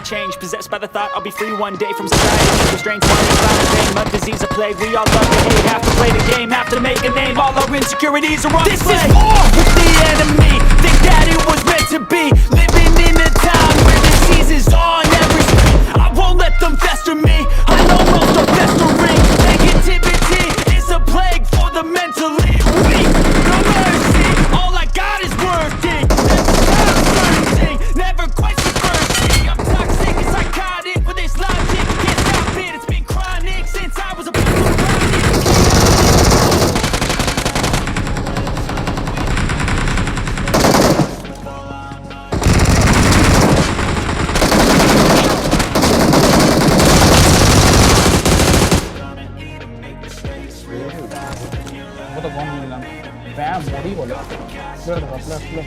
Change, possessed by the thought I'll be free one day from society. Restraints, warning, violent pain, love, disease, a plague. We all love to hate, have to play the game, have to make a name. All our insecurities are on display. This is war with the enemy. Think that it was meant to be. Living in a time where disease is on every street. I won't let them fester me. I know most are festering. Negativity is a plague for the mentally weak. No mercy, all I got is working. That's a certain thing, never quite subversing. I'm toxic and psychotic with this logic. Can't stop it, it's been chronic since I was a तो कौन मिला बैम मोड़ी बोला plus plus plus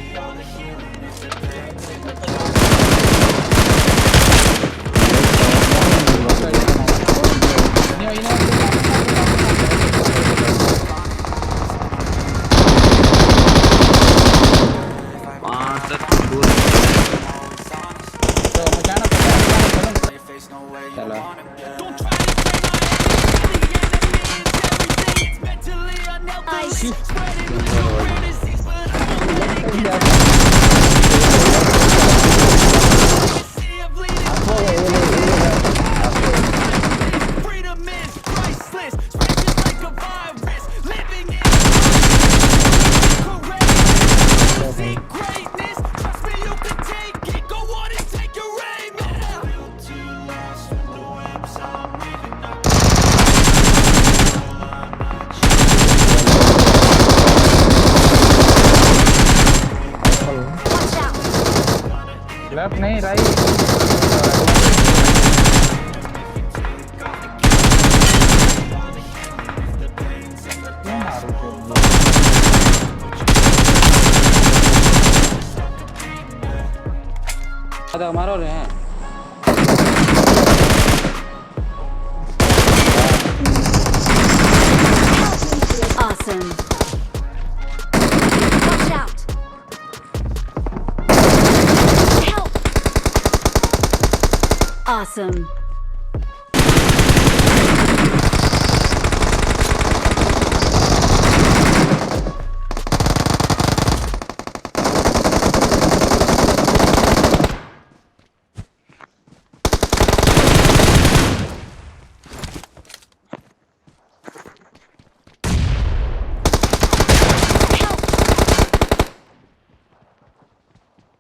left नहीं right क्यों मारो रहे हैं Awesome. Watch out. Help. Awesome.